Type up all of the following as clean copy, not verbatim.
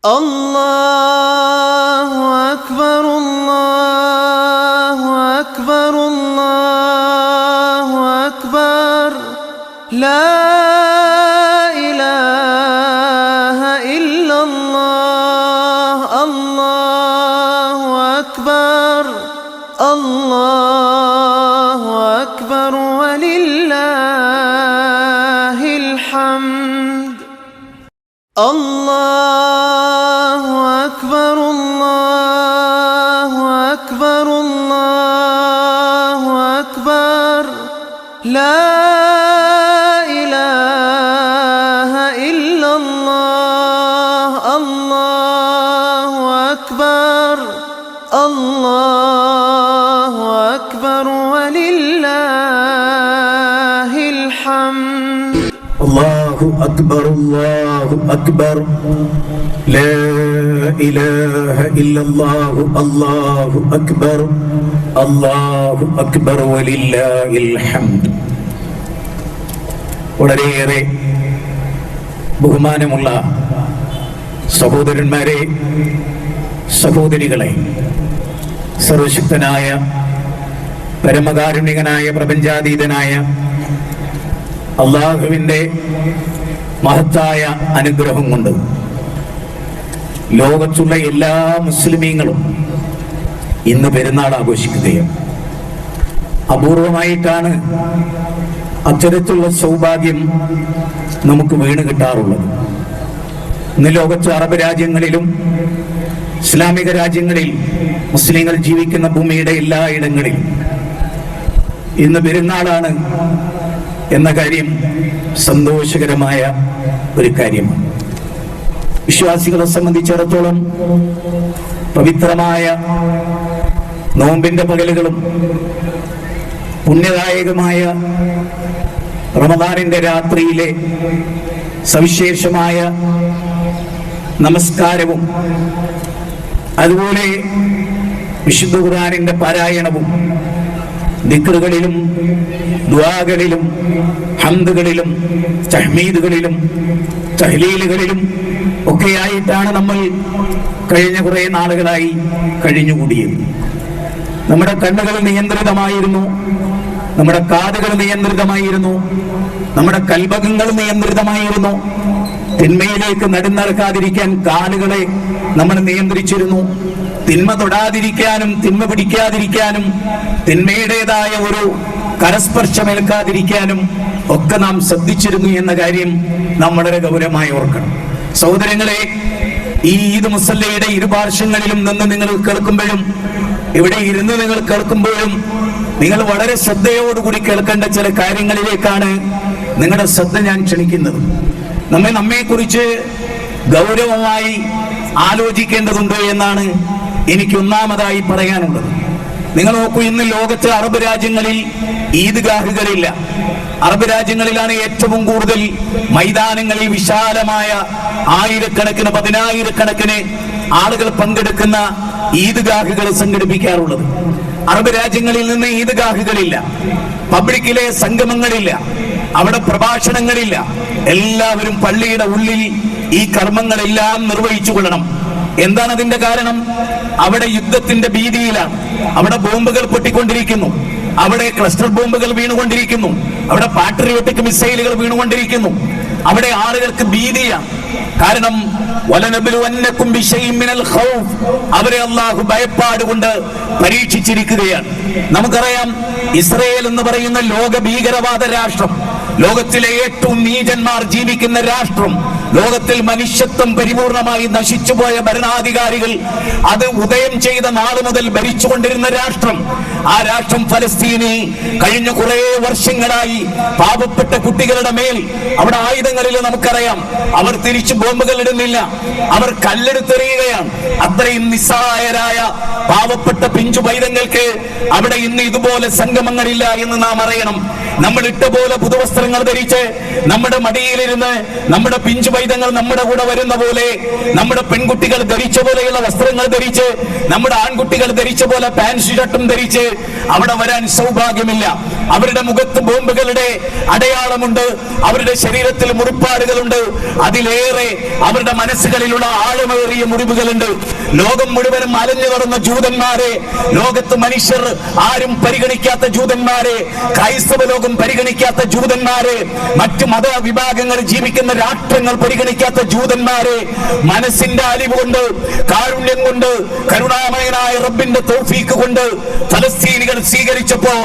الله أكبر الله أكبر الله أكبر لا إله إلا الله الله أكبر الله أكبر ولله الحمد الله أكبر الله أكبر الله أكبر لا إله إلا الله الله أكبر الله أكبر ولله الحمد الله أكبر الله أكبر لا إله إلا الله الله أكبر الله أكبر ولله الحمد. വളരെയേറെ ബഹുമാനമുള്ള സഹോദരന്മാരെ, സഹോദരികളെ, സർവശക്തനായ പരമകാരുണികനായ പ്രപഞ്ചാതീതനായ അള്ളാഹുവിൻ്റെ മഹത്തായ അനുഗ്രഹം കൊണ്ട് ലോകത്തുള്ള എല്ലാ മുസ്ലിമീങ്ങളും ഇന്ന് പെരുന്നാൾ ആഘോഷിക്കുകയും അപൂർവമായിട്ടാണ് അത്തരത്തിലുള്ള സൗഭാഗ്യം നമുക്ക് വീണ് കിട്ടാറുള്ളത്. ഇന്ന് ലോകത്ത് അറബ് രാജ്യങ്ങളിലും ഇസ്ലാമിക രാജ്യങ്ങളിൽ മുസ്ലിങ്ങൾ ജീവിക്കുന്ന ഭൂമിയുടെ എല്ലായിടങ്ങളിലും ഇന്ന് പെരുന്നാളാണ് എന്ന കാര്യം സന്തോഷകരമായ ഒരു കാര്യമാണ്. വിശ്വാസികളെ സംബന്ധിച്ചിടത്തോളം പവിത്രമായ നോമ്പിന്റെ പകലുകളും പുണ്യദായകമായ റമദാനിന്റെ രാത്രിയിലെ സവിശേഷമായ നമസ്കാരവും അതുപോലെ വിശുദ്ധ ഖുർആനിന്റെ പാരായണവും ദിക്റുകളിലും ദുആകളിലും ഹംദുകളിലും തഹ്മീദുകളിലും തഹ്ലീലുകളിലും ഒക്കെയായിട്ടാണ് നമ്മൾ കഴിഞ്ഞ കുറേ നാളുകളായി കഴിഞ്ഞുകൂടിയത്. നമ്മുടെ കണ്ണുകൾ നിയന്ത്രിതമായിരുന്നു, നമ്മുടെ കാതുകൾ നിയന്ത്രിതമായിരുന്നു, നമ്മുടെ കൽബകങ്ങൾ നിയന്ത്രിതമായിരുന്നു. തിന്മയിലേക്ക് നടക്കാതിരിക്കാൻ കാലുകളെ നമ്മൾ നിയന്ത്രിച്ചിരുന്നു. തിന്മ തൊടാതിരിക്കാനും തിന്മ പിടിക്കാതിരിക്കാനും തിന്മയുടേതായ ഒരു കരസ്പർശമേൽക്കാതിരിക്കാനും ഒക്കെ നാം ശ്രദ്ധിച്ചിരുന്നു എന്ന കാര്യം നാം വളരെ ഗൗരവമായി ഓർക്കണം. സഹോദരങ്ങളെ, ഈ ഈദ് മുസല്ലയുടെ ഇരുപാർശ്വങ്ങളിലും നിന്ന് നിങ്ങൾ കേൾക്കുമ്പോഴും ഇവിടെ ഇരുന്ന് നിങ്ങൾ കേൾക്കുമ്പോഴും നിങ്ങൾ വളരെ ശ്രദ്ധയോടുകൂടി കേൾക്കേണ്ട ചില കാര്യങ്ങളിലേക്കാണ് നിങ്ങളുടെ ശ്രദ്ധ ഞാൻ ക്ഷണിക്കുന്നത്. നമ്മെക്കുറിച്ച് ഗൗരവമായി ആലോചിക്കേണ്ടതുണ്ട് എന്നാണ് എനിക്ക് ഒന്നാമതായി പറയാനുള്ളത്. നിങ്ങൾ നോക്കൂ, ഇന്ന് ലോകത്തെ അറബ് രാജ്യങ്ങളിൽ ഈദ്ഗാഹുകളില്ല. അറബ് രാജ്യങ്ങളിലാണ് ഏറ്റവും കൂടുതൽ മൈതാനങ്ങളിൽ വിശാലമായ ആയിരക്കണക്കിന് പതിനായിരക്കണക്കിന് ആളുകൾ പങ്കെടുക്കുന്ന ഈദ്ഗാഹുകൾ സംഘടിപ്പിക്കാറുള്ളത്. അറബ് രാജ്യങ്ങളിൽ നിന്ന് ഈദ്ഗാഹുകളില്ല, പബ്ലിക്കിലെ സംഗമങ്ങളില്ല, അവിടെ പ്രഭാഷണങ്ങളില്ല. എല്ലാവരും പള്ളിയുടെ ഉള്ളിൽ ഈ കർമ്മങ്ങളെല്ലാം നിർവഹിച്ചു കൊള്ളണം. എന്താണ് അതിന്റെ കാരണം? അവിടെ യുദ്ധത്തിന്റെ ഭീതിയിലാണ്, അവിടെ ബോംബുകൾ പൊട്ടിക്കൊണ്ടിരിക്കുന്നു, അവിടെ ക്ലസ്റ്റർ ബോംബുകൾ വീണുകൊണ്ടിരിക്കുന്നു, അവിടെ പാട്രിയോട്ടിക് മിസൈലുകൾ വീണുകൊണ്ടിരിക്കുന്നു. അവിടെ ആളുകൾക്ക് ഭീതിയാണ്. കാരണം വലനബ്ലുവന്നകും ബിശൈഇൻ മിനൽ ഖൗഫ്, അവരെ അല്ലാഹു ഭയപ്പാട് കൊണ്ട് പരീക്ഷിച്ചിരിക്കുകയാണ്. നമുക്കറിയാം, ഇസ്രായേൽ എന്ന് പറയുന്ന ലോക ഭീകരവാദ രാഷ്ട്രം, ലോകത്തിലെ ഏറ്റവും നീചന്മാർ ജീവിക്കുന്ന രാഷ്ട്രം, ലോകത്തിൽ മനുഷ്യത്വം പരിപൂർണമായി നശിച്ചുപോയ ഭരണാധികാരികൾ അത് ഉദയം ചെയ്ത നാൾ മുതൽ ഭരിച്ചുകൊണ്ടിരുന്ന രാഷ്ട്രം, ആ രാഷ്ട്രം ഫലസ്തീനിൽ കഴിഞ്ഞ കുറെ വർഷങ്ങളായി പാവപ്പെട്ട കുട്ടികളുടെ മേൽ അവിടെ ആയുധങ്ങളിൽ നമുക്കറിയാം അവർ തിരിച്ചു ബോംബുകൾ ഇടുന്നില്ല, അവർ കല്ലെടുത്തെറിയുകയാണ്. അത്രയും നിസ്സഹായരായ പാവപ്പെട്ട പിഞ്ചു പൈതങ്ങൾക്ക് അവിടെ ഇന്ന് ഇതുപോലെ സംഗമങ്ങളില്ല എന്ന് നാം അറിയണം. നമ്മൾ ഇട്ട പോലെ പുതുവസ്ത്രങ്ങൾ ധരിച്ച് നമ്മുടെ മടിയിലിരുന്ന് നമ്മുടെ പിഞ്ചു ആയുധങ്ങൾ നമ്മുടെ കൂടെ വരുന്ന പോലെ, നമ്മുടെ പെൺകുട്ടികൾ ധരിച്ച പോലെയുള്ള വസ്ത്രങ്ങൾ ധരിച്ച്, നമ്മുടെ ആൺകുട്ടികൾ ധരിച്ച പോലെ പാന്റ് ഷർട്ടും ധരിച്ച് അവിടെ വരാൻ സൗഭാഗ്യമില്ല. അവരുടെ മുഖത്ത് ബോംബുകളുടെ അടയാളമുണ്ട്, അവരുടെ ശരീരത്തിൽ മുറിപ്പാടുകളുണ്ട്, അതിലേറെ അവരുടെ മനസ്സുകളിലുള്ള ആഴമേറിയ മുറിവുകളുണ്ട്. ലോകം മുഴുവനും അലഞ്ഞു നടന്ന ജൂതന്മാരെ, ലോകത്ത് മനുഷ്യർ ആരും പരിഗണിക്കാത്ത ജൂതന്മാരെ, ക്രൈസ്തവ ലോകം പരിഗണിക്കാത്ത ജൂതന്മാരെ, മറ്റു മതവിഭാഗങ്ങൾ ജീവിക്കുന്ന രാഷ്ട്രങ്ങൾ പരിഗണിക്കാത്ത ജൂതന്മാരെ മനസ്സിന്റെ അലിവ് കൊണ്ട്, കാരുണ്യം കൊണ്ട്, കരുണാമയനായ റബ്ബിന്റെ തൗഫീക്ക് കൊണ്ട് ഫലസ്തീനികൾ സ്വീകരിച്ചപ്പോ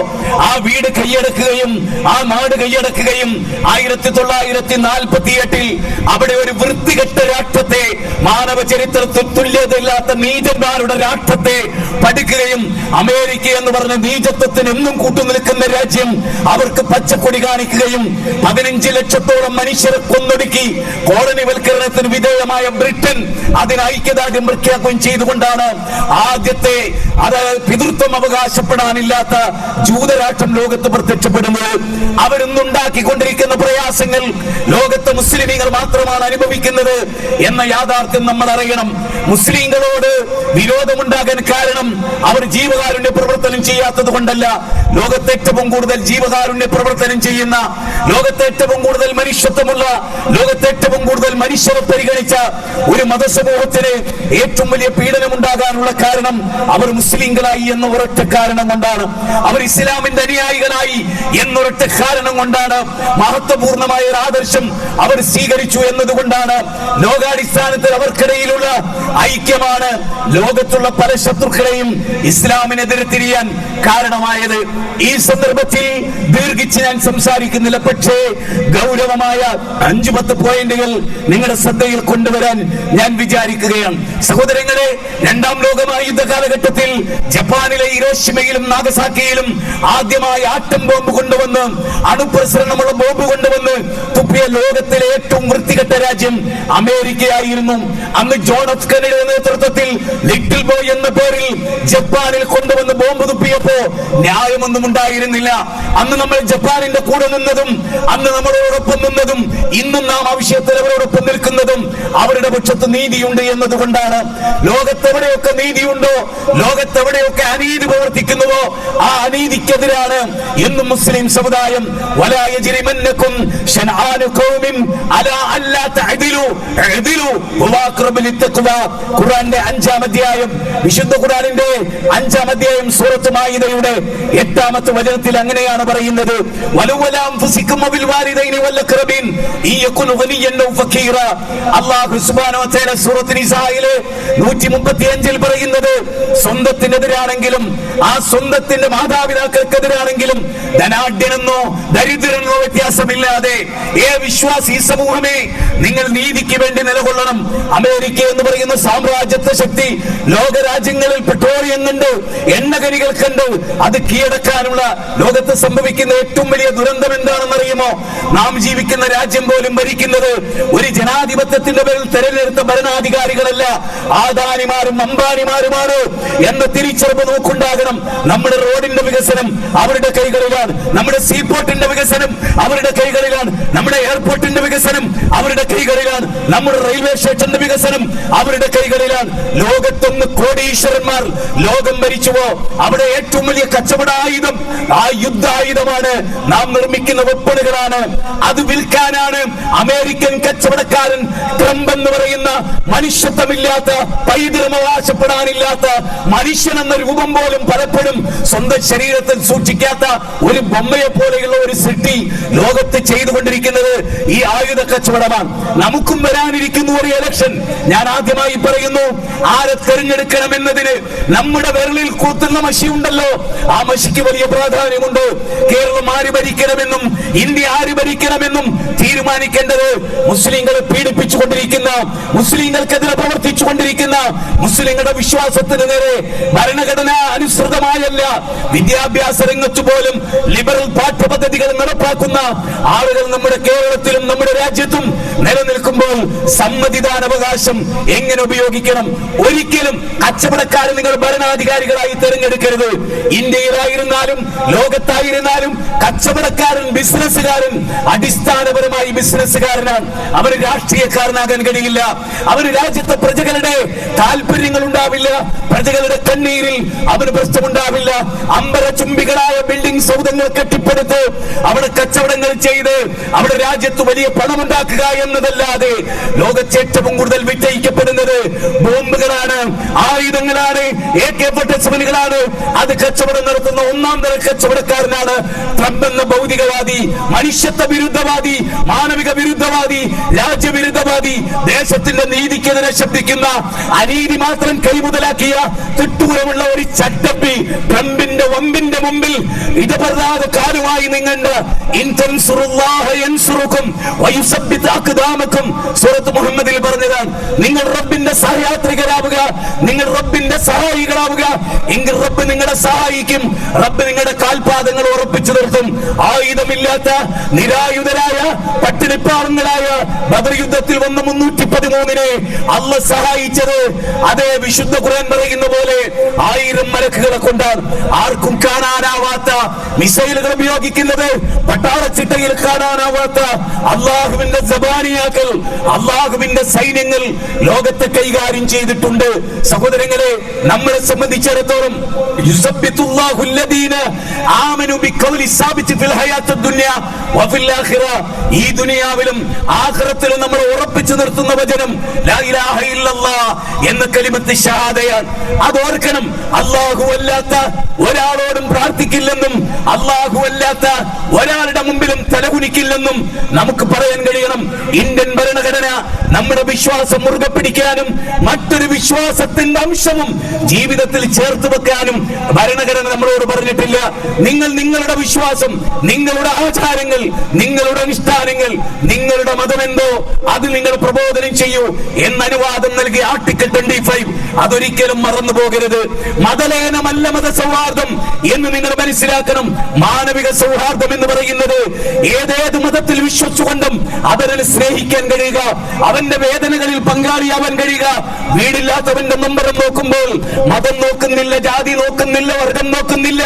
ആ വീട് കൈയടക്കുകയും ആ നാട് കൈയടക്കുകയും 1948 അവിടെ ഒരു വൃത്തികെട്ട രാഷ്ട്രത്തെ, മാനവ ചരിത്രത്തിൽ തുല്യതയില്ലാത്ത നീചന്മാരുടെ രാഷ്ട്രത്തെ പഠിക്കുകയും അമേരിക്ക എന്ന് പറഞ്ഞ നീചത്വത്തിന് എന്നും കൂട്ടുനിൽക്കുന്ന രാജ്യം അവർക്ക് പച്ചക്കൊടി കാണിക്കുകയും 15 ലക്ഷത്തോളം മനുഷ്യരെ കൊന്നൊടുക്കി കോളനിവൽക്കരണത്തിന് വിധേയമായ ബ്രിട്ടൻ അതിന് ഐക്യദാർഢ്യം പ്രഖ്യാപിക്കുകയും ചെയ്തുകൊണ്ടാണ് ആദ്യത്തെ പിതൃത്വം അവകാശപ്പെടാനില്ലാത്ത ജൂതരാഷ്ട്രം ലോകത്ത് പ്രത്യക്ഷപ്പെടുന്നത്. അവരിന്നുണ്ടാക്കിക്കൊണ്ടിരിക്കുന്ന പ്രയാസങ്ങൾ ലോകത്തെ മുസ്ലിമീങ്ങൾ മാത്രമാണ് അനുഭവിക്കുന്നത് എന്ന യാഥാർത്ഥ്യം നമ്മൾ അറിയണം. മുസ്ലിങ്ങളോട് വിരോധമുണ്ടാകാൻ കാരണം അവർ ജീവകാരുണ്യ പ്രവർത്തനം ചെയ്യാത്തത് കൊണ്ടല്ല. ലോകത്തെ ഏറ്റവും കൂടുതൽ ജീവകാരുണ്യ പ്രവർത്തനം ചെയ്യുന്ന, ലോകത്തെ ഏറ്റവും കൂടുതൽ മനുഷ്യത്വമുള്ള, ലോകത്തെ ഏറ്റവും കൂടുതൽ മനുഷ്യരെ പരിഗണിച്ച ഒരു മതസമൂഹത്തിന് ഏറ്റവും വലിയ പീഡനം ഉണ്ടാകാനുള്ള കാരണം അവർ മുസ്ലിങ്ങളായി എന്ന ഒരൊറ്റ കാരണം കൊണ്ടാണ്. അവർ ഇസ്ലാമിന്റെ അനുയായികളായി എന്നൊരൊറ്റ കാരണം കൊണ്ടാണ്. മഹത്വപൂർണമായ ഒരു ആദർശം അവർ സ്വീകരിച്ചു എന്നതുകൊണ്ടാണ്. ലോകാടിസ്ഥാനത്തിൽ അവർക്കിടയിലുള്ള ഐക്യമാണ് ലോകത്തുള്ള പല ശത്രുക്കളെയും ഇസ്ലാമിനെതിരെ തിരിയാൻ കാരണമായത്. ഈ സന്ദർഭത്തിൽ ദീർഘിച്ച് ഞാൻ സംസാരിക്കുന്നില്ല, പക്ഷേ ഗൗരവമായ 5-10 പോയിന്റുകൾ നിങ്ങളുടെ ശ്രദ്ധയിൽ കൊണ്ടുവരാൻ ഞാൻ വിചാരിക്കുകയാണ്. സഹോദരങ്ങളെ, 2ാം ലോകമഹായുദ്ധ കാലഘട്ടത്തിൽ ജപ്പാനിലെ ഹിരോഷിമയിലും നാഗസാക്കിയിലും ആദ്യമായി ആറ്റം ബോംബ് കൊണ്ടുവന്ന്, അണുപ്രസരണമുള്ള ബോംബ് കൊണ്ടുവന്ന് തുപ്പിയ ലോകത്തിലെ ഏറ്റവും വൃത്തികെട്ട രാജ്യം അമേരിക്കയായിരുന്നു. അന്ന് ജോൺ എഫ് കെന്നഡിയുടെ നേതൃത്വത്തിൽ ലിറ്റിൽ ബോയ് എന്ന പേരിൽ ജപ്പാനിൽ കൊണ്ടുവന്ന് ബോംബ് തുപ്പിയപ്പോ ന്യായമൊന്നും ഉണ്ടായിരുന്നില്ല. അന്ന് നമ്മൾ ജപ്പാനിന്റെ കൂടെ നിന്നതും, അന്ന് നമ്മളോടൊപ്പം നിന്നതും, ഇന്നും നാം ആവശ്യത്തിൽ അവരോടൊപ്പം നിൽക്കുന്നതും അവരുടെ പക്ഷത്ത് നീതിയുണ്ട് എന്നതുകൊണ്ടാണ്. ലോകത്തെവിടെയൊക്കെ നീതിയുണ്ടോ, ലോകത്തെവിടെയൊക്കെ അനീതി പ്രവർത്തിക്കുന്നുവോ ആ അനീതിക്കെതിരാണ് എന്നും മുസ്ലിം സമുദായം. വലാ യജ്രിമന്നകും ശനആനു ഖൗമിൻ അലാ അല്ലാ തഅദിലു അഅദിലു ഹുവ അഖ്റബു ലിത്തഖ്വ. ഖുർആന്റെ 5-ാം അധ്യായം, വിശുദ്ധ ഖുർആനിന്റെ 5-ാം അധ്യായം സൂറത്ത് മാഇദയുടെ 8-ാമത്തെ വചനത്തിൽ അങ്ങനെയാണ് പറയുന്നത്. വലവലാം ഫസികും ബിൽ വാലിദൈനി വൽ അഖ്റബീൻ ഇയകുൻ ഗനിയൻ ഔ ഫഖീറ. അല്ലാഹു സുബ്ഹാനഹു വ തആല സൂറത്ത് നിസായിലെ 135-ൽ പറയുന്നത്, സ്വന്തത്തിനെതിരാണെങ്കിലും ആ സ്വന്തത്തിന്റെ മാതാപിതാക്കൾക്കെതിരാണെങ്കിലും ധനാഢ്യനെന്നോ ദരിദ്രനെന്നോ വ്യത്യാസമില്ലാതെ വിശ്വാസി സമൂഹമേ നിങ്ങൾ നീതിക്ക് വേണ്ടി നിലകൊള്ളണം. അമേരിക്ക എന്ന് പറയുന്ന സാമ്രാജ്യത്വ ശക്തി ലോകരാജ്യങ്ങളിൽ പെട്രോളിയം കണ്ട്, എണ്ണഖനികൾ കണ്ട് അത് കീഴടക്കാനുള്ള ലോകത്ത് സംഭവിക്കുന്ന ഏറ്റവും വലിയ ദുരന്തം എന്താണെന്ന് അറിയുമോ? നാം ജീവിക്കുന്ന രാജ്യം പോലും ഭരിക്കുന്നത് ഒരു ജനാധിപത്യത്തിന്റെ പേരിൽ തെരഞ്ഞെടുത്ത ഭരണാധികാരികളല്ല, ആദാനിമാരും അംബാനിമാരുമാണ് എന്ന തിരിച്ചറിവ് നോക്കുണ്ടാകണം. നമ്മുടെ റോഡിന്റെ വികസനം അവരുടെ കൈകളിലാണ്, നമ്മുടെ സീപോർട്ടിന്റെ വികസനം അവരുടെ കൈകളിലാണ്, നമ്മുടെ എയർപോർട്ടിന്റെ വികസനം അവരുടെ കൈകളിലാണ്, നമ്മുടെ റെയിൽവേ സ്റ്റേഷന്റെ വികസനം അവരുടെ കൈകളിലാണ്. ലോകത്തൊന്ന് കോടീശ്വരന്മാർ ലോകം ഭരിച്ചുവോ അവിടെ ഏറ്റവും വലിയ കച്ചവടായുധം ആ യുദ്ധായുധമാണ്, നാം നിർമ്മിക്കുന്ന വെപ്പണുകളാണ്, അത് വിൽക്കാനാണ് അമേരിക്കൻ കച്ചവടക്കാരൻ ട്രംപ് എന്ന് പറയുന്ന മനുഷ്യത്വമില്ലാത്ത, പൈതൃകം അവകാശപ്പെടാനില്ലാത്ത, മനുഷ്യൻ എന്ന രൂപം പോലും പലപ്പോഴും സ്വന്തം ശരീരത്തിൽ സൂക്ഷിക്കാത്ത ഒരു ബൊമ്മയെ പോലെയുള്ള ഒരു സൃഷ്ടി ലോകത്ത് ചെയ്തുകൊണ്ടിരിക്കുന്നത് ഈ ആയുധ കച്ചവടമാണ്. നമുക്കും വരാനിരിക്കുന്നു ഒരു ഇലക്ഷൻ. ഞാൻ ആദ്യമായി പറയുന്നു, ആരെ തെരഞ്ഞെടുക്കണമെന്നതിന് നമ്മുടെ വിരലിൽ കൂത്തുന്ന മഷി ഉണ്ടല്ലോ, ആ മഷിക്ക് വലിയ പ്രാധാന്യമുണ്ട്. കേരളം ആര് ഭരിക്കണമെന്നും ഇന്ത്യ ആര് ഭരിക്കണമെന്നും തീരുമാനിക്കേണ്ടത് മുസ്ലിങ്ങളെ പീഡിപ്പിച്ചുകൊണ്ടിരിക്കുന്ന, മുസ്ലിങ്ങൾക്കെതിരെ പ്രവർത്തിച്ചുകൊണ്ടിരിക്കുന്ന, മുസ്ലിങ്ങളുടെ വിശ്വാസത്തിന് നേരെ ഭരണഘടന അനുസൃതമായല്ല വിദ്യാഭ്യാസ രംഗത്ത് പോലും ലിബറൽ പാഠ്യപദ്ധതികൾ നടപ്പാക്കുന്ന ആളുകൾ നമ്മുടെ കേരളത്തിലും നമ്മുടെ രാജ്യത്തും നിലനിൽക്കുമ്പോൾ സമ്മതിദാനാവകാശം എങ്ങനെ ഉപയോഗിക്കണം? ഒരിക്കലും കച്ചവടക്കാരെ നിങ്ങൾ ഭരണാധികാരികളായി തെരഞ്ഞെടുക്കരുത്. ഇന്ത്യയിലായിരുന്ന എവിടെയായിരുന്നാലും, ലോകത്തായിരുന്നാലും കച്ചവടക്കാരൻ, ബിസിനസ്സുകാരൻ അടിസ്ഥാനപരമായി ബിസിനസ്സുകാരനാണ്. അവന് രാഷ്ട്രീയക്കാരനാകാൻ കഴിയില്ല. അവന് രാജ്യത്തെ പ്രജകളുടെ താല്പര്യങ്ങൾ ഉണ്ടാവില്ല. പ്രജകളുടെ കണ്ണീരിൽ അവന് പ്രശ്നമുണ്ടാവില്ല. അമ്പരചുംബികളായ ബിൽഡിംഗ് സൗധങ്ങൾ കെട്ടിപ്പടുത്ത് അവിടെ കച്ചവടങ്ങൾ ചെയ്ത് അവിടെ രാജ്യത്ത് വലിയ പണമുണ്ടാക്കുക എന്നതല്ലാതെ ലോകത്ത് ഏറ്റവും കൂടുതൽ വിറ്റയിക്കപ്പെടുന്നത് ബോംബുകളാണ്, ആയുധങ്ങളാണ്, AK-47കളാണ്. അത് കച്ചവടം നടത്തുന്ന ഒന്നാം തര കച്ചവടക്കാരനാണ് ട്രംപ് എന്ന ഭൗതികവാദി, മനുഷ്യത്വ വിരുദ്ധവാദി, മാനവിക വിരുദ്ധവാദി, രാജ്യവിരുദ്ധവാദി, ദേശത്തിന്റെ നീതിക്കെതിരെ ശബ്ദിക്കുന്ന, അനീതി മാത്രം കൈമുതലാക്കിയ തിട്ടൂരമുള്ള ഒരു ചട്ടപ്പി ട്രംപിന്റെ വമ്പിന്റെ മുമ്പിൽ ഇടപെടാതെ കാലുമായി നിങ്ങളുടെ സൂറത്ത് മുഹമ്മദിൽ പറഞ്ഞതാണ്. നിങ്ങൾ റബ്ബിന്റെ സഹയാത്രികരാവുക, നിങ്ങൾ റബ്ബിന്റെ സഹായികളാവുക. എങ്കിൽ റബ്ബ് നിങ്ങളെ സഹായിക്കും. റബ്ബ് നിങ്ങളുടെ കാൽപാദങ്ങൾ ഉറപ്പിച്ചു നിർത്തും. ആയുധമില്ലാത്ത നിരായുധരായ പട്ടിണിപ്പാവങ്ങളായ ബദർ യുദ്ധത്തിൽ വന്ന 313 അള്ളാഹ് സഹായിച്ചത് അതേ വിശുദ്ധ ഖുർആൻ പറയുന്ന പോലെ 1000 മലക്കുകളെ കൊണ്ടാണ്. ആർക്കും കാണാനാവാത്ത മിസൈലുകൾ ഉപയോഗിക്കുന്നത്, പട്ടാളച്ചിട്ടയിൽ കാണാനാവാത്ത അള്ളാഹുവിന്റെ സബാനിയാക്കൾ, അള്ളാഹുവിന്റെ സൈന്യങ്ങൾ ലോകത്തെ കൈകാര്യം ചെയ്തിട്ടുണ്ട്. സഹോദരങ്ങളെ, നമ്മളെ സംബന്ധിച്ചിടത്തോളം ഈ ദുനിയാവിലും ആഖിറത്തിലും നമ്മൾ ഉറപ്പിച്ചു നിർത്തുന്ന വചനം ലാ ഇലാഹ ഇല്ലല്ലാഹ് എന്ന കലിമത്ത് ഷഹാദയാണ്. അതോർക്കണം. അല്ലാഹു അല്ലാത്ത ഒരാളോടും പ്രാർത്ഥിക്കില്ലെന്നും അല്ലാഹു അല്ലാത്ത ഒരാളുടെ മുമ്പിലും തലകുനിക്കില്ലെന്നും നമുക്ക് പറയാൻ കഴിയണം. ഇന്ത്യൻ ഭരണഘടന നമ്മുടെ വിശ്വാസം മുറുകെ പിടിക്കാനും മറ്റൊരു വിശ്വാസത്തിന്റെ അംശവും ജീവിതത്തിൽ ചേർത്ത് വെക്കാനും ഭരണഘടന നമ്മളോട് പറഞ്ഞിട്ടില്ല. നിങ്ങൾ നിങ്ങളുടെ വിശ്വാസം, നിങ്ങളുടെ ആചാരങ്ങൾ, നിങ്ങളുടെ അനുഷ്ഠാനങ്ങൾ, നിങ്ങളുടെ മതമെന്തോ അത് നിങ്ങൾ പ്രബോധനം ചെയ്യൂ എന്ന അനുവാദം നൽകിയ ആർട്ടിക്കിൾ 25 അതൊരിക്കലും മറന്നു പോകരുത്. മതലേനമല്ല മതസൗഹാർദ്ദം എന്ന് നിങ്ങൾ മനസ്സിലാക്കണം. മാനവിക സൗഹാർദ്ദം എന്ന് പറയുന്നത് ഏതേത് മതത്തിൽ വിശ്വസിച്ചുകൊണ്ടും അവനെ സ്നേഹിക്കാൻ കഴിയുക, അവന്റെ വേദനകളിൽ പങ്കാളിയാവാൻ കഴിയുക. വീടില്ലാത്തവന്റെ നമ്പരം നോക്കുമ്പോൾ മതം നോക്കുന്നില്ല, ജാതി നോക്കുന്നില്ല, വർഗം നോക്കുന്നില്ല,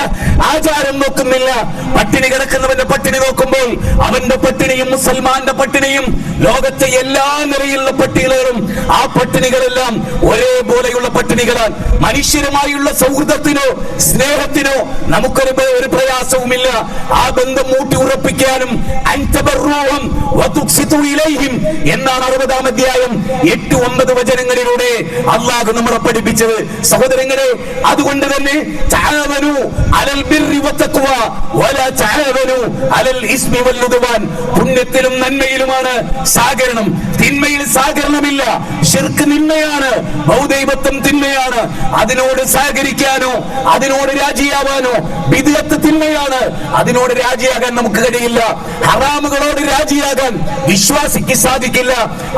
ആചാരം നോക്കുന്നില്ല. പട്ടിണി കിടക്കുന്നവന്റെ പട്ടിണി നോക്കുമ്പോൾ അവന്റെ പട്ടിണിയും മുസൽമാന്റെ പട്ടിണിയും ലോകത്തെ എല്ലാ നിലയിലുള്ള പട്ടിണികളും ആ പട്ടിണികളെല്ലാം ഒരേപോലെയുള്ള പട്ടിണികളാണ്. മനുഷ്യരുമായുള്ള സൗഹൃദത്തിനോ സ്നേഹത്തിനോ നമുക്കൊരു പ്രയാസവുമില്ല. ആ ബന്ധം ഊട്ടി ഉറപ്പിക്കാനും എന്നാണ് 60-ാം അധ്യായം 8-9 വചനങ്ങളിലൂടെ അള്ളാഹു നമ്മളെ പഠിപ്പിച്ചത്. സഹോദരങ്ങളെ, അതുകൊണ്ട് തന്നെ തആവനു അലൽ ബിർരി വത്തഖ്വ വലാ തആവനു അലൽ ഇസ്മി വൽ ഉദ്വാൻ. പുണ്യത്തിലും നന്മയിലുമാണ് സഹകരണം, തിന്മയിൽ സഹകരണമില്ല. ശിർക്ക് തിന്മയാണ്, ബഹുദൈവത്വം തിന്മയാണ്. അതിനോട് സഹകരിക്കാനോ അതിനോട് രാജിയാവാനോ ബിദ്അത്ത് തിന്മയാണ്, അതിനോട് രാജിയാകാൻ നമുക്ക് കഴിയില്ല. ഹറാമുകളോട് രാജിയാകാൻ വിശ്വാസിക്ക് സാധിക്കില്ല.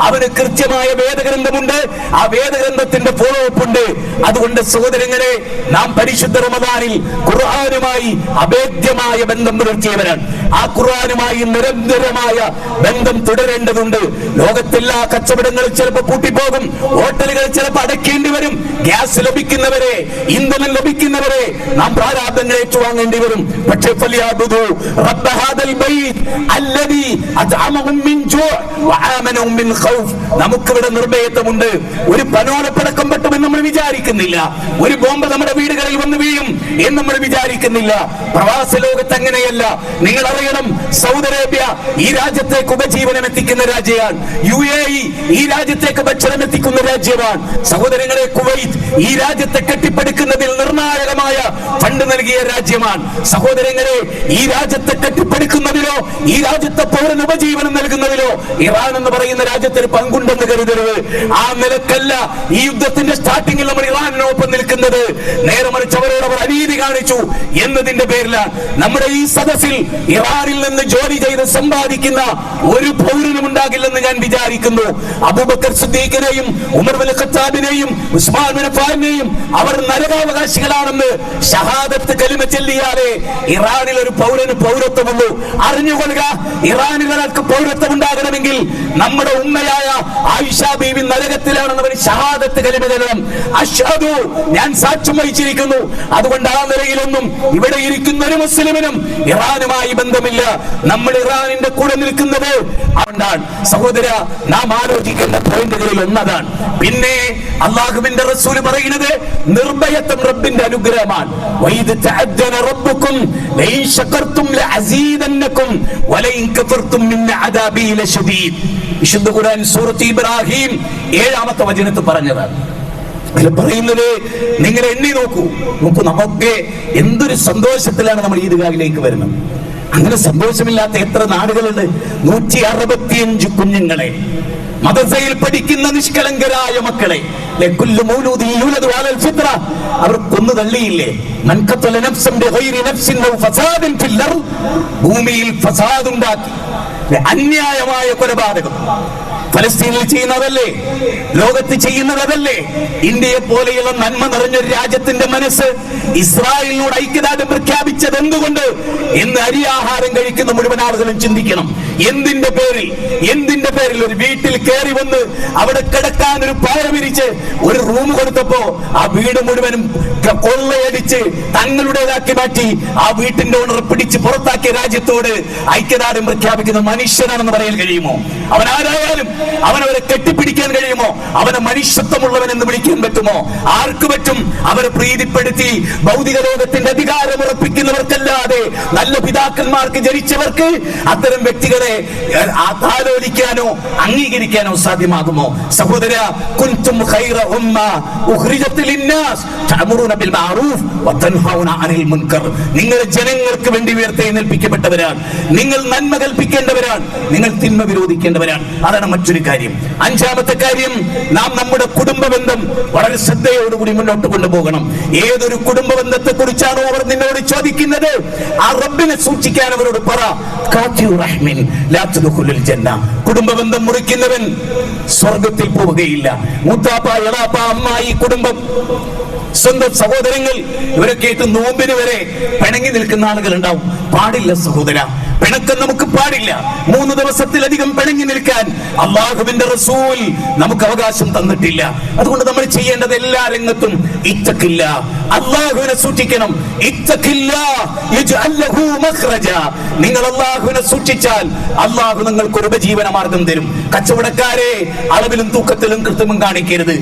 അവന് കൃത്യമായ വേദഗ്രന്ഥമുണ്ട്, ആ വേദഗ്രന്ഥത്തിന്റെ ഫോളോ അപ്പ് ഉണ്ട്. അതുകൊണ്ട് സഹോദരങ്ങളെ, നാം പരിശുദ്ധ റമദാനിൽ ഖുർആനുമായി അഭേദ്യമായ ബന്ധം പുലർത്തിയവരാണ്. ആ ഖുർആനുമായി നിരന്തരമായ ബന്ധം തുടരേണ്ടതുണ്ട്. ലോകത്തെല്ലാ കച്ചവടങ്ങളും ചിലപ്പോൾ പൂട്ടിപ്പോകും, ഹോട്ടലുകൾ ചിലപ്പോൾ അടയ്ക്കേണ്ടി വരും. ഗ്യാസ് ലഭിക്കുന്നവരെ, ഇന്ധനം ലഭിക്കുന്നവരെ നാം പ്രാരാബ്ദങ്ങൾ ഏറ്റുവാങ്ങേണ്ടി വരും. പക്ഷേ ഫലിയഅബ്ദു റബ്ബ ഹാദൽ ബൈത്ത് അല്ലദീ അത്അമഹും മിൻ ജൂ' വആമനഹും മിൻ ഖൗഫ്. നമുക്കിവിടെ നിർഭയത്വമുണ്ട്. ഒരു പനോലപ്പടക്കം പെട്ടുമെന്ന് നമ്മൾ വിചാരിക്കുന്നില്ല. ഒരു ബോംബ് നമ്മുടെ വീടുകളിൽ വന്ന് വീഴും എന്ന് നമ്മൾ വിചാരിക്കുന്നില്ല. പ്രവാസ ലോകത്ത് അങ്ങനെയല്ല. നിങ്ങൾ അറിയണം, സൗദി അറേബ്യ ഈ രാജ്യത്തേക്ക് ഉപജീവനം എത്തിക്കുന്ന രാജ്യമാണ്. UAE ഈ രാജ്യത്തേക്ക് ഭക്ഷണം എത്തിക്കുന്ന രാജ്യമാണ്. സഹോദരങ്ങളെ, കുവൈറ്റ് ഈ രാജ്യത്തെ കെട്ടിപ്പടുക്കുന്നതിൽ നിർണായകമായ ഫണ്ട് നൽകിയ രാജ്യമാണ്. സഹോദരങ്ങളെ, ഈ രാജ്യത്തെ കെട്ടിപ്പടുക്കുന്നതിലോ ഈ രാജ്യത്തെ പൗരന് ഉപജീവനം നൽകുന്നതിലോ ഇറാൻ എന്ന് പറയുന്ന രാജ്യത്തിന് പങ്കുണ്ടെന്ന് കരുതരുത്. ആ നിലക്കല്ല ഈ യുദ്ധത്തിന്റെ സ്റ്റാർട്ടിങ്ങിൽ നമ്മൾ ഇറാനിനൊപ്പം നിൽക്കുന്നത്. നേരെ മറിച്ച് അവരോട് അവർ അനീതി കാണിച്ചു എന്നതിന്റെ പേരിലാണ്. നമ്മുടെ ഈ സദസ്സിൽ ഇറാനിൽ നിന്ന് ജോലി ചെയ്ത് സമ്പാദിക്കുന്ന ഒരു പൗരനും ഉണ്ടാകില്ലെന്ന് ഞാൻ വിചാരിക്കുന്നു. അബൂബക്കർ സിദ്ദീഖിനെയും ഉമർ ഇബ്നുൽ ഖത്താബിനെയും ഉസ്മാൻ ബിൻ അഫ്ഫാനെയും അവർ നരകാവകാശികളാണെന്ന് ഷഹാദത്ത് കലിമ ചൊല്ലിയാലേ ഇറാനിൽ ഒരു പൗരന് പൗരത്വമുള്ളൂ. അറിഞ്ഞുകൊള്ളുക, ഇറാനിൽ ഒരാൾക്ക് പൗരത്വം ഉണ്ടാകണമെങ്കിൽ നമ്മുടെ ഉമ്മയായ ആയിഷ ബീവി നരകത്തിലാണെന്ന് അവർ ഷഹാദത്ത് കലിമ ചൊല്ലണം. അഷ്ഹദു, ഞാൻ സാക്ഷ്യം വഹിച്ചിരിക്കുന്നു. അതുകൊണ്ട് ആ നിലയിലൊന്നും ഇവിടെ ഇരിക്കുന്ന ഒരു മുസ്ലിമിനും ഇറാനുമായി ബന്ധമില്ല. നമ്മൾ ഇറാനിന്റെ കൂടെ നിൽക്കുന്നത് അതുകൊണ്ടാണ്. സഹോദര, നാം ആലോചിക്കേണ്ട പോയിന്റുകളിൽ ഒന്നതാണ്. പിന്നെ അല്ലാഹുവിന്റെ റസൂൽ പറയുന്നത് നിർഭയത്വം റബ്ബിന്റെ അനുഗ്രഹമാണ്. വൈദ് തഅദ്ദന റബ്ബുക്കും ലൈൻ ശകർതും ലഅസീദന്നകും വലൈൻ കഫർതും മിൻ അദാബി ലശദീദ്. വിശുദ്ധ ഖുർആൻ സൂറത്ത് ഇബ്രാഹിം 7-ാമത്തെ വചനത്തിൽ പറഞ്ഞതാണ്. അതിൽ പറയുന്നത് നിങ്ങൾ എണ്ണി നോക്കൂ. നമുക്ക് എന്തൊരു സന്തോഷത്തിലാണ് നമ്മൾ ഈദ്ഗാഹിലേക്ക് വരുന്നത്. അങ്ങനെ സന്തോഷമില്ലാത്ത എത്ര നാടുകളുണ്ട്. 165 കുഞ്ഞുങ്ങളെ മദ്രസയിൽ പഠിക്കുന്ന നിഷ്കളങ്കരായ മക്കളെ അവർ കൊന്നു തള്ളിയില്ലേ? ഭൂമിയിൽ ഫസാദ് ഉണ്ടാക്കി അന്യായമായ കൊലപാതകം ഫലസ്തീനിൽ ചെയ്യുന്നതല്ലേ? ലോകത്ത് ചെയ്യുന്നതല്ലേ? ഇന്ത്യയെ പോലെയുള്ള നന്മ നിറഞ്ഞൊരു രാജ്യത്തിന്റെ മനസ്സ് ഇസ്രായേലിനോട് ഐക്യദാർഢ്യം പ്രഖ്യാപിച്ചത് എന്തുകൊണ്ട് എന്ന് അരിയാഹാരം കഴിക്കുന്ന മുഴുവൻ ആളുകളും ചിന്തിക്കണം. എന്തിന്റെ പേരിൽ ഒരു വീട്ടിൽ കയറി വന്ന് അവിടെ കിടക്കാൻ ഒരു പായ വിരിച്ച് ഒരു റൂം കൊടുത്തപ്പോ ആ വീട് മുഴുവനും കൊള്ളയടിച്ച് തങ്ങളുടേതാക്കി മാറ്റി ആ വീട്ടിന്റെ ഓണർ പിടിച്ച് പുറത്താക്കിയ രാജ്യത്തോട് ഐക്യദാർഢ്യം പ്രഖ്യാപിക്കുന്ന മനുഷ്യനാണെന്ന് പറയാൻ കഴിയുമോ? അവൻ ആരായാലും അവനവരെ കെട്ടിപ്പിടിക്കാൻ കഴിയുമോ? അവനെ മനുഷ്യത്വമുള്ളവൻ എന്ന് വിളിക്കാൻ പറ്റുമോ? ആർക്ക് പറ്റും? അവരെ പ്രീതിപ്പെടുത്തി ഭൗതിക ലോകത്തിന്റെ അധികാരം ഉറപ്പിക്കുന്നവർക്കല്ലാതെ നല്ല പിതാക്കന്മാർക്ക് ജനിച്ചവർക്ക് അത്തരം വ്യക്തികളെ ആലോചിക്കാനോ അംഗീകരിക്കാനോ സാധ്യമാകുമോ? സഹോദര, കുൻതും ഖൈറ ഉമ്മ ഉഖ്രിജത് ലിന്നാസ് തഅമുറൂന ബിൽ മഅറൂഫ് വതൻഹൗന അനിൽ മുൻകർ. നിങ്ങൾ ജനങ്ങൾക്ക് വേണ്ടി ഉയർത്തെഴുന്നേൽപ്പിക്കപ്പെട്ടവരാണ്. നിങ്ങൾ നന്മ കൽപ്പിക്കേണ്ടവരാണ്. നിങ്ങൾ തിന്മ വിരോധിക്കേണ്ടവരാണ്. അതാണ് മറ്റൊരു കാര്യം. 5-ാമത്തെ കാര്യം, നാം നമ്മുടെ കുടുംബ ബന്ധം വളരെ ശ്രദ്ധയോടുകൂടി മുന്നോട്ട് കൊണ്ടുപോകണം. ഏതൊരു കുടുംബ ബന്ധത്തെ കുറിച്ചാണോ അവർ നിന്നോട് ചോദിക്കുന്നത്, ആ റബ്ബിനെ സൂക്ഷിക്കാൻ അവരോട് പറ. കുടുംബ ബന്ധം മുറിക്കുന്നവൻ സ്വർഗത്തിൽ പോവുകയില്ല. മൂത്താപ്പ, എളാപ്പ, അമ്മായി, കുടുംബം, സ്വന്തം സഹോദരങ്ങൾ, ഇവരൊക്കെ ആയിട്ട് നോമ്പിന് വരെ പിണങ്ങി നിൽക്കുന്ന ആളുകൾ ഉണ്ടാവും. പാടില്ല സഹോദര, പിണക്കം നമുക്ക് പാടില്ല. 3 ദിവസത്തിലധികം പിണങ്ങി നിൽക്കാൻ അല്ലാഹുവിന്റെ റസൂൽ നമുക്ക് അവകാശം തന്നിട്ടില്ല. അതുകൊണ്ട് നമ്മൾ ചെയ്യേണ്ടത് എല്ലാ രംഗത്തും ഇത്തഖില്ല, അല്ലാഹുവിനെ സൂക്ഷിക്കണം. നിങ്ങൾ അല്ലാഹുവിനെ സൂക്ഷിച്ചാൽ അല്ലാഹു നിങ്ങൾക്ക് ഒരു ഉപജീവന മാർഗം തരും. കച്ചവടക്കാരെ, അളവിലും തൂക്കത്തിലും കൃത്രിമം കാണിക്കരുത്.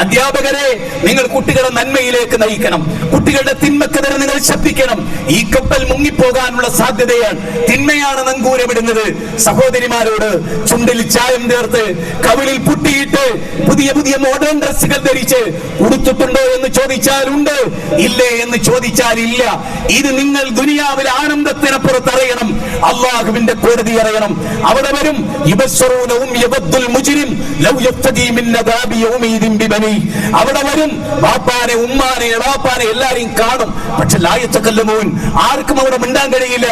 അധ്യാപകരെ, നിങ്ങൾ കുട്ടികളെ നന്മയിലേക്ക് നയിക്കണം. കുട്ടികളുടെ തിന്മക്കെതിരെ നിങ്ങൾ ശബ്ദിക്കണം. ഈ കപ്പൽ മുങ്ങിപ്പോകാനുള്ള സാധ്യതയാണ്. തിന്മയാണ് നങ്കൂരമിടുന്നത്. സഹോദരിമാരോട് ചുണ്ടിൽ ചായം ചേർത്ത് കവിളിൽ പുട്ടിയിട്ട് പുതിയ പുതിയ മോഡേൺ ഡ്രസ്സുകൾ ധരിച്ച് ഉടുത്തിട്ടുണ്ടോ എന്ന് ചോദിച്ചാൽ ഉണ്ട്, ഇല്ലേ എന്ന് ചോദിച്ചാൽ ഇല്ല. ഇത് നിങ്ങൾ ദുനിയാവിലെ ആനന്ദത്തിനപ്പുറത്ത് അറിയണം. അള്ളാഹുവിന്റെ കോടതി അറിയണം. അവിടെ വരും അവിടെ വരും ബാപ്പാനെ, ഉമ്മാനെ, എളാപ്പാനെ എല്ലാരെയും കാണും. പക്ഷെ ലായത്തക്കല്ലമൂൻ, ആർക്കും അവിടെ മിണ്ടാൻ കഴിയില്ല.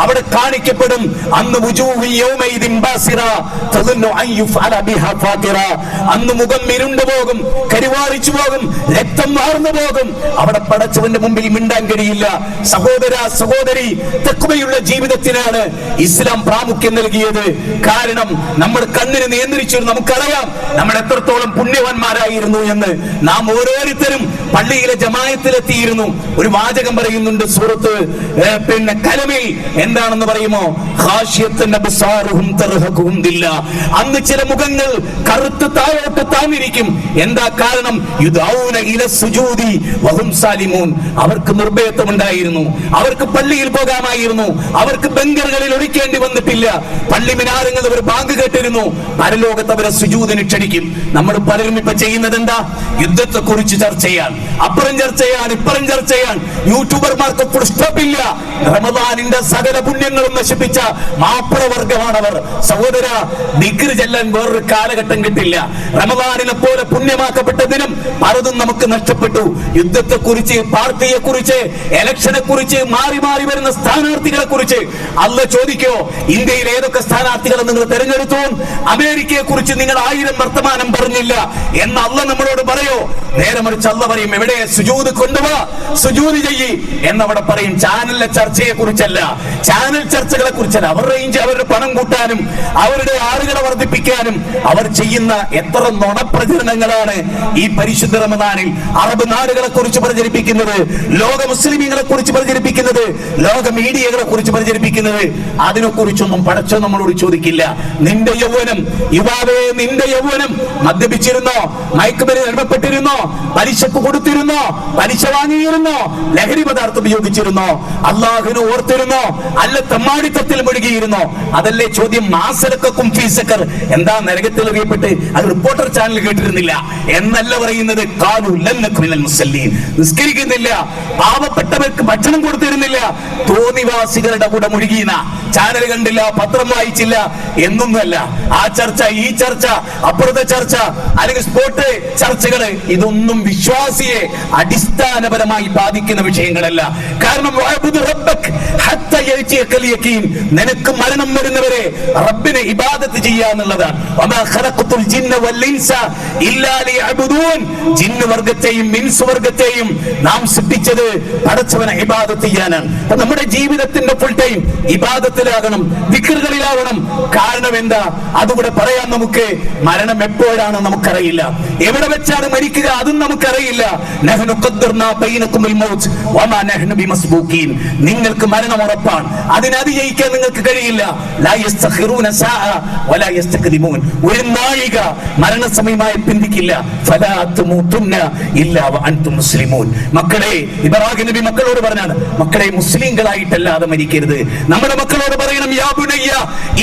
അവിടെ കാണിക്കപ്പെടും. അന്ന് അന്ന് മുഖം ഇരുണ്ടു പോകും, കരിവാളിച്ചു പോകും, രക്തം വാർന്നു പോകും. അവിടെ പടച്ചവന്റെ മുമ്പിൽ മിണ്ടാൻ കഴിയില്ല. സഹോദര, സഹോദരി, തഖ്വയുള്ള ജീവിതത്തിനാണ് ഇസ്ലാം പ്രാമുഖ്യം നൽകിയത്. കാരണം നമ്മൾ കണ്ണിനെ നിയന്ത്രിച്ചു. നമുക്കറിയാം നമ്മൾ എത്രത്തോളം പുണ്യവാന്മാരായിരുന്നു എന്ന്. നാം ഓരോരുത്തരും പള്ളിയിലെ ജമാഅത്തിലെത്തിയിരുന്നു. ഒരു വാചകം പറയുന്നുണ്ട് സൂറത്ത് കലമിൽ. എന്താണെന്ന് പറയുമോ? അന്ന് ചില മുഖങ്ങൾ കറുത്ത് താഴോട്ട് താന്നിരിക്കും. എന്താ കാരണം? അവർക്ക് നിർഭയത്വം ഉണ്ടായിരുന്നു. അവർക്ക് പള്ളിയിൽ പോകാമായിരുന്നു. അവർക്ക് ബങ്കറുകളിൽ ഒളിക്കേണ്ടി വന്നിട്ടില്ല. പള്ളി മിനാരങ്ങൾ അവർ ബാങ്ക് കേട്ടിരുന്നു. പരലോകത്ത് അവരെ സുജൂദിന് ക്ഷണിക്കും. നമ്മൾ പലരും ഇപ്പൊ ചെയ്യുന്നത് എന്താ? യുദ്ധത്തെ കുറിച്ച് ചർച്ച ചെയ്യാൻ, അപ്പുറം ചർച്ച ചെയ്യാൻ, ഇപ്പുറം ചർച്ച ചെയ്യാൻ. യൂട്യൂബർമാർക്ക് സ്റ്റോപ്പില്ല. റമദാനിന്റെ സകല പുണ്യങ്ങളും നശിപ്പിച്ച മാപ്പിളവർഗമാണവർ. സഹോദര, ദിക്ർ ചെല്ലാൻ വേറൊരു കാലഘട്ടം കിട്ടില്ല. റമദാനിനെ പോലെ പുണ്യമാക്കപ്പെട്ട ദിനം പലതും നമുക്ക് നഷ്ടപ്പെട്ടു. യുദ്ധത്തെ കുറിച്ച്, പാർട്ടിയെ കുറിച്ച്, ഇലക്ഷനെ കുറിച്ച്, മാറി മാറി വരുന്ന സ്ഥാനാർത്ഥികളെ കുറിച്ച് അല്ല ചോദിക്കോ, ഇന്ത്യയിൽ ഏതൊക്കെ സ്ഥാനാർത്ഥികളെ നിങ്ങൾ തെരഞ്ഞെടുത്തു? അമേരിക്കയെ കുറിച്ച് നിങ്ങൾ 1000 വർത്തമാനം പറഞ്ഞില്ല എന്ന് അല്ല നമ്മളോട് പറയോ? നേരെ മറിച്ച് അല്ല പറയും, എവിടെ സുജൂദ് കൊണ്ടുപോവാ, സുജൂദ് ചെയ്യ് എന്നവിടെ പറയും. ചാനലിലെ ചർച്ചയെ കുറിച്ചല്ല, ചാനൽ ചർച്ചകളെ കുറിച്ചല്ല. അവർ റേഞ്ച്, അവരുടെ പണം കൂട്ടാനും അവരുടെ ആളുകളെ വർദ്ധിപ്പിക്കാനും അവർ ചെയ്യുന്ന എത്ര നുണപ്രചരണങ്ങളാണ് ഈ പരിശുദ്ധ റമദാനിൽ അറബ് നാടുകളെ കുറിച്ച് പ്രചരിപ്പിക്കുന്നത്, ലോക മുസ്ലിമീങ്ങളെ കുറിച്ച് പ്രചരിപ്പിക്കുന്നത്, ലോക മീഡിയകളെ കുറിച്ച് പ്രചരിപ്പിക്കുന്നത്. അതിനെ കുറിച്ചൊന്നും പടച്ചോ നമ്മളോട് ചോദിക്കില്ല. നിന്റെ യൗവനം, യുവാവേ, നിന്റെ യൗവനം മദ്യപിച്ചിരുന്നോ, മയക്കുമരുന്ന് അടിമപ്പെട്ടിരുന്നോ, പലിശക്ക് കൊടുത്തിരുന്നോ, പലിശ വാങ്ങിയിരുന്നോ, ലഹരി പദാർത്ഥം ഉപയോഗിച്ചിരുന്നോ, അള്ളാഹുവിനെ ഓർത്തിരുന്നോ, അല്ല തെമ്മാടിത്തത്തിൽ മുഴുകിയിരുന്നോ? അതല്ലേ ചോദ്യം. മാസലക്കും ഫീസക്കർ, എന്താ നരകത്തിൽ അറിയപ്പെട്ട് അത് റിപ്പോർട്ടർ ചാനൽ കേട്ടിരുന്നില്ല എന്നല്ല പറയുന്നത്. കാലു ലന്നക മിനൽ മുസല്ലീൻ, നിസ്കരിക്കുന്നില്ല, പാവപ്പെട്ടവർക്ക് ഭക്ഷണം കൊടുത്തിരുന്നില്ല, തോന്നിവാസികളുടെ കൂടെ മുഴുകിന, ചാനൽ കണ്ടില്ല, പത്രം വായിച്ചില്ല എന്നൊന്നുമല്ല. ആ ചർച്ച, ഈ ചർച്ച, അപ്പുറത്തെ ചർച്ച, അല്ലെങ്കിൽ സ്പോട്ട് ചർച്ചകള്, ഇതൊന്നും വിശ്വാസിയെ അടിസ്ഥാനപരമായി ബാധിക്കുന്ന വിഷയങ്ങളല്ല. കാരണം നിനക്ക് മരണം വരുന്നവരെ റബ്ബിനെ ഇബാദത്ത് ചെയ്യാന്നുള്ളതാണ്. ജിന്ന് വർഗത്തെയും ഇൻസ് വർഗത്തെയും നാം സൃഷ്ടിച്ചത് പടച്ചവനെ ഇബാദത്ത് ചെയ്യാനാണ്. അപ്പൊ നമ്മുടെ ജീവിതത്തിന്റെ ഫുൾ ടൈം ഇബാദത്തിലാകണം, ദിക്റുകളിലാകണം. കാരണം എന്താ? അതുകൂടെ പറയാൻ നമുക്ക് മരണം എപ്പോഴാണ് നമുക്കറിയില്ല, എവിടെ വെച്ചാണ് മരിക്കുക അതും നമുക്കറിയില്ല. നിങ്ങൾക്ക് മരണം ഉറപ്പാണ്, അതിനതിജയിക്കാൻ നിങ്ങൾക്ക് കഴിയില്ല. ഒരു നാഴിക മരണസമയമായി പിന്തിക്കില്ല. മക്കളെ, ഇബ്രാഹിം നബി മക്കളോട് പറഞ്ഞാണ്, മക്കളെ മുസ്ലിങ്ങളായിട്ടല്ലാതെ മരിക്കരുത്. നമ്മുടെ മക്കളോട് പറയണം, യാ ബുനയ്യ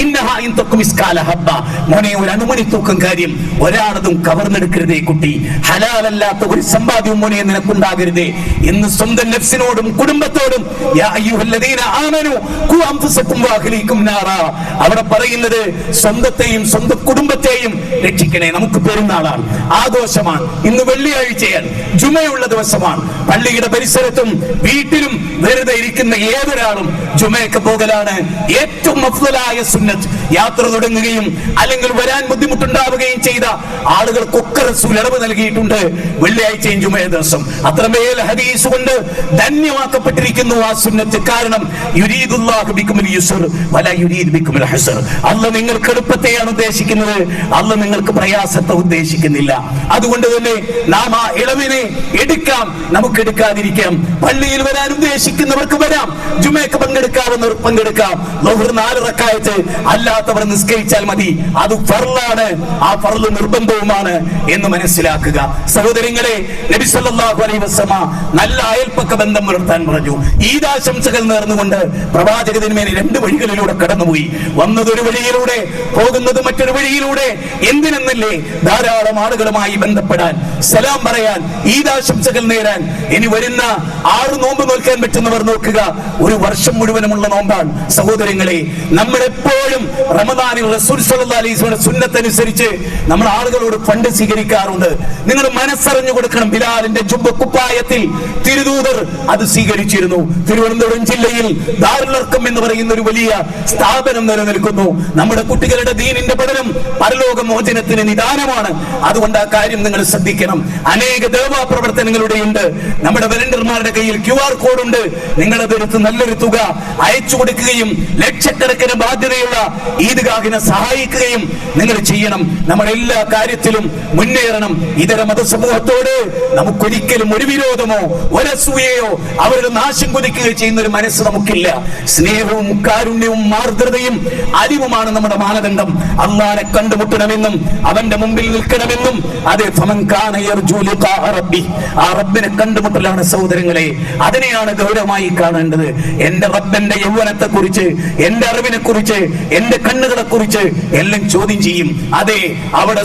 ഇന്നഹാ ഇൻ തഖും മിസ്കാല ഹബ്ബ, മോനെ ഒരു അണുമണി തൂക്കം കാര്യം ഒരാളതും കവർന്നെടുക്കരുതേ കുട്ടി. ഹലാലല്ലാത്ത ഒരു സമ്പാദ്യവും മോനെ നിനക്കുണ്ടാകരുതേ എന്ന് സ്വന്തം നഫ്സിനോടും കുടുംബത്തോടും യാ അയ്യുഹല്ലദീന ആമനു ഖു അൻഫുസകും വഅഹ്ലീകും നാറാ, അവിടെ പറയുന്നത് സ്വന്തത്തെയും സ്വന്തം കുടുംബത്തെയും രക്ഷിക്കണേ. നമുക്ക് പെരുന്നാളാണ്, ആഘോഷമാണ്, ഇന്ന് വെള്ളിയാഴ്ചയാണ്, ജുമയുള്ള ദിവസമാണ്. പള്ളിയുടെ പരിസരത്തും വീട്ടിലും വെറുതെ ഇരിക്കുന്ന ഏതൊരാളും ജുമയ്ക്ക് പോകലാണ് ഏറ്റവും അഫ്ളലായ സുന്നത്ത്. യാത്ര തുടങ്ങുകയും അല്ലെങ്കിൽ വരാൻ ബുദ്ധിമുട്ടുണ്ടാവുകയും ചെയ്ത ആളുകൾക്കൊക്കെ റസൂൽ ഇളവ് നൽകിയിട്ടുണ്ട് വെള്ളിയാഴ്ചയും ജുമയ ദിവസം. അത്രമേൽ ഹദീസ് കൊണ്ട് ധന്യമാക്കപ്പെട്ടിരിക്കുന്നു ആ സുന്നത്ത്. കാരണം യുരീദുല്ലാഹു ബിക്കുമുൽ യുസ്ർ വലാ യുരീദു ബിക്കുമുൽ ഹസ്ർ, അല്ലാഹു നിങ്ങൾക്ക് എളുപ്പത്തെയാണ് ഉദ്ദേശിക്കുന്നത്, അല്ലാഹു നിങ്ങൾക്ക് പ്രയാസത്തെ ഉദ്ദേശിക്കുന്നില്ല. അതുകൊണ്ട് തന്നെ നാം ആ ഇളവിനെ എടുക്കാം, നമുക്ക് എടുക്കാതിരിക്കാം. പള്ളിയിൽ വരാൻ ഉദ്ദേശിക്കുന്നവർക്ക് വരാം, ജുമയ്ക്ക് പങ്കെടുക്കാവുന്നവർ പങ്കെടുക്കാം. ളുഹർ 4 റക്അത്ത്, അല്ലാത്തവർ നിസ്കരിച്ചാൽ മതി. അത് ഫർളാണ്, ആ ഫർള് നിർബന്ധവുമാണ് എന്ന് മനസ്സിലാക്കുക. സഹോദരങ്ങളെ, നബി സല്ലല്ലാഹു അലൈഹി വസല്ലമ നല്ല അയൽപക്ക ബന്ധം പുലർത്താൻ പറഞ്ഞു. ഈദാശംസകൾ നേർന്നുകൊണ്ട് പ്രവാചക തിരുമേനി 2 വഴികളിലൂടെ കടന്നുപോയി. വന്നത് ഒരു വഴിയിലൂടെ, പോകുന്നത് മറ്റൊരു വഴിയിലൂടെ. എന്തിനെന്നല്ലേ? ധാരാളം ആളുകളുമായി ബന്ധപ്പെടാൻ, സലാം പറയാൻ, ഈദാശംസകൾ നേരാൻ. ഇനി വരുന്ന 6 നോമ്പ് നോൽക്കാൻ പറ്റുന്നവർ നോക്കുക, ഒരു വർഷം മുഴുവനുമുള്ള നോമ്പാണ്. സഹോദരങ്ങളെ, നമ്മളെപ്പോഴും റമദാനിൽ റസൂൽ സല്ലല്ലാഹു അലൈഹി വസല്ലം സുന്നത്തനുസരിച്ച് നമ്മൾ ആളുകളോട് ഫണ്ട് സ്വീകരിക്കാറുണ്ട്. നിങ്ങൾ മനസ്സറിഞ്ഞു കൊടുക്കണം. ബിലാലിന്റെ ജുബ്ബ കുപ്പായത്തിൽ തിരുദൂതർ അത് സ്വീകരിച്ചിരുന്നു. തിരുവനന്തപുരം ജില്ലയിൽ ദാറുൽ അർഖം എന്ന് പറയുന്ന ഒരു വലിയ സ്ഥാപനം നിലനിൽക്കുന്നു. നമ്മുടെ കുട്ടികളുടെ ദീനിന്റെ പഠനം പരലോക മോചനത്തിന് നിദാനമാണ്. അതുകൊണ്ട് ആ കാര്യം നിങ്ങൾ ശ്രദ്ധിക്കണം. അനേക ദേവാ പ്രവർത്തനങ്ങളുടെ ഉണ്ട്. നമ്മുടെ വലണ്ടർമാരുടെ കയ്യിൽ QR കോഡ് ഉണ്ട്. നിങ്ങളതെടുത്ത് നല്ലൊരു തുക അയച്ചു കൊടുക്കുകയും ലക്ഷക്കണക്കിന് ബാധ്യതയുള്ള ഈദ്ഗാഹിനെ സഹായിക്കുകയും നിങ്ങൾ ചെയ്യണം. നമ്മൾ എല്ലാ കാര്യത്തിലും മുന്നേറണം. ഇതര മതസമൂഹത്തോട് നമുക്കൊരിക്കലും ഒരു വിരോധമോ ഒരസൂയയോ അവരുടെ നാശം കൊതിക്കുകയോ ചെയ്യുന്ന ഒരു മനസ്സ് നമുക്കില്ല. സ്നേഹവും കാരുണ്യവും മാർദ്രതയും അലിവുമാണ് നമ്മുടെ മാനദണ്ഡം. അല്ലാഹുവിനെ കണ്ടുമുട്ടണമെന്നും അവന്റെ മുമ്പിൽ നിൽക്കണമെന്നും അതെ ആ റബ്ബിനെ കണ്ടുമുട്ടലാണ് സഹോദരങ്ങളെ. അതിനെയാണ് ഗൗരവമായി കാണേണ്ടത്. എന്റെ റബ്ബന്റെ യൗവനത്തെ കുറിച്ച്, എന്റെ അറിവിനെ കുറിച്ച്, എന്റെ കണ്ണുകളെ കുറിച്ച് എല്ലാം ചോദ്യം ചെയ്യും. അതെ, അവിടെ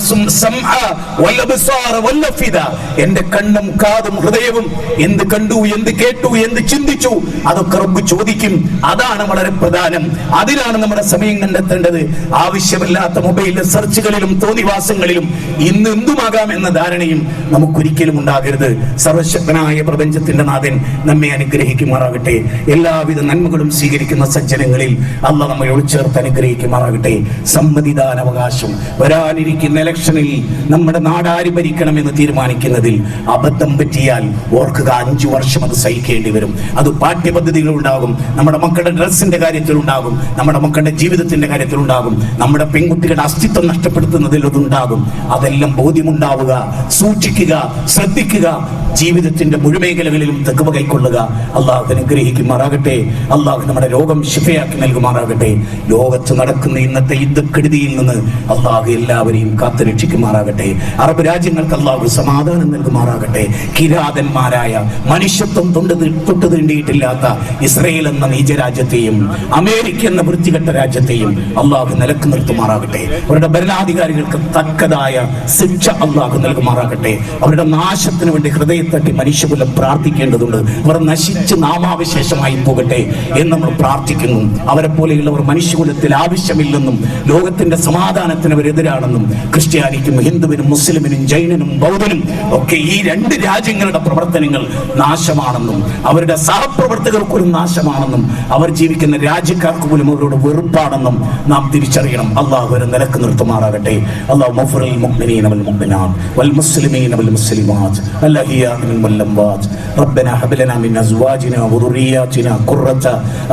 എന്റെ കണ്ണും കാതും ഹൃദയവും എന്ത് കണ്ടു, എന്ത് കേട്ടു, എന്ത് ചിന്തിച്ചു അതൊക്കെ റബ്ബ് ചോദിക്കും. അതാണ് വളരെ പ്രധാനം. അതിലാണ് നമ്മുടെ സമയം കണ്ടെത്തേണ്ടത്. ആവശ്യമില്ലാത്ത മൊബൈൽ സെർച്ചുകളിലും തോന്നിവാസങ്ങളിലും ഇന്ന് എന്തുമാകാം എന്ന ധാരണയും നമുക്കൊരിക്കലും ഉണ്ടാകരുത്. സർവശക്തനായ പ്രപഞ്ചത്തിന്റെ നാഥൻ നമ്മെ അനുഗ്രഹിക്കുമാറാകട്ടെ. എല്ലാവിധ നന്മകളും സ്വീകരിക്കുന്ന സജ്ജനങ്ങളിൽ അള്ളാഹ് നമ്മെ ഒളിച്ചേർത്ത് അനുഗ്രഹിക്കുമാറാകട്ടെ. സമ്മതിദാനാവകാശം വരാനിരിക്കുന്ന ഇലക്ഷനിൽ നമ്മുടെ നാടാര് ഭരിക്കണമെന്ന് തീരുമാനിക്കുന്നതിൽ അബദ്ധം പറ്റിയാൽ ഓർക്കുക, 5 വർഷം അത് സഹിക്കേണ്ടി വരും. അത് പാഠ്യപദ്ധതികളുണ്ടാകും, നമ്മുടെ മക്കളുടെ ഡ്രസ്സിന്റെ കാര്യത്തിലുണ്ടാകും, നമ്മുടെ മക്കളുടെ ജീവിതത്തിന്റെ കാര്യത്തിലുണ്ടാകും, നമ്മുടെ പെൺകുട്ടികളുടെ അസ്തിത്വം നഷ്ടപ്പെടുത്തുന്നതിൽ അതുണ്ടാകും. അതെല്ലാം ബോധ്യമുണ്ടാവുക, സൂക്ഷിക്കുക, ശ്രദ്ധിക്കുക. ജീവിതത്തിന്റെ മുഴുമേഖലകളിലും തെക്കുവ കൈക്കൊള്ളുക. അള്ളാഹു അനുഗ്രഹിക്കുമാറാകട്ടെ. അള്ളാഹു നമ്മുടെ രോഗം ശിഫയാക്കി നൽകുമാറാകട്ടെ. ലോകത്ത് നടക്കുന്ന ഇന്നത്തെ യുദ്ധക്കെടുതിയിൽ നിന്ന് അള്ളാഹു എല്ലാവരെയും കാത്തു രക്ഷിക്കുമാറാകട്ടെ. അറബ് രാജ്യങ്ങൾക്ക് അള്ളാഹു സമാധാനം നൽകുമാറാകട്ടെ. കിരാതന്മാരായ മനുഷ്യത്വം തൊട്ടു തീണ്ടിയിട്ടില്ലാത്ത ഇസ്രയേൽ എന്ന നീചരാജ്യത്തെയും അമേരിക്ക എന്ന വൃത്തികെട്ട രാജ്യത്തെയും അള്ളാഹു നിലക്ക് നിർത്തുമാറാകട്ടെ. അവരുടെ ഭരണാധികാരികൾക്ക് തക്കതായ ശിക്ഷ അള്ളാഹു നൽകുമാറാകട്ടെ. അവരുടെ നാശത്തിന് വേണ്ടി ഹൃദയത്തട്ടി മനുഷ്യകുലം പ്രാർത്ഥിക്കേണ്ടതുണ്ട്. അവർ നശിച്ച് നാമാവിശേഷമായി പോകട്ടെ എന്ന് നമ്മൾ പ്രാർത്ഥിക്കുന്നു. അവരെ പോലെയുള്ളവർ മനുഷ്യകുലത്തിൽ ആവശ്യമില്ലെന്നും ലോകത്തിന്റെ സമാധാനത്തിന് അവരെതിരാണെന്നും ക്രിസ്ത്യാനിക്കും ഹിന്ദുവിനും മുസ്ലിമിനും ജൈനനും ബൗദ്ധനും ഒക്കെ ഈ 2 രാജ്യങ്ങളുടെ പ്രവർത്തനങ്ങൾ നാശമാണെന്നും അവരുടെ സഹപ്രവർത്തകർക്കൊരു നാശമാണെന്നും അവർ ജീവിക്കുന്ന രാജ്യക്കാർക്ക് പോലും അവരോട് വെറുപ്പാണെന്നും നാം തിരിച്ചറിയണം. അള്ളാഹു അവരെ നിലക്ക് നിർത്തുമാറാകട്ടെ. അള്ളാഹു മഗ്ഫിറൽ മുഅ്മിനീന വൽ മുഅ്മിനാത്ത് വൽ മുസ്ലിമീന വൽ മുസ്ലിമാത്ത് വൽ അഹ്യാഇ മിൻഹും വൽ അംവാത്ത് റബ്ബനാ ഹബ് ലനാ മിൻ അസ്വാജിനാ വദുർരിയ്യാതിനാ ഖുർറത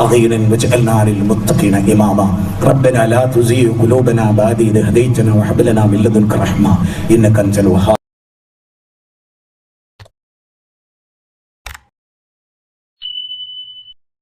അഅ്യുനിൻ വജ്അൽനാ ലിൽ മുത്തഖീന ഇമാമാ റബ്ബനാ ലാ തുസിഗ് ഖുലൂബനാ ബഅദ ഇദ് ഹദൈതനാ വഹബ് ലനാ മിൻ ലദുൻക റഹ്മ ഇന്നക അൻതൽ വഹാബ്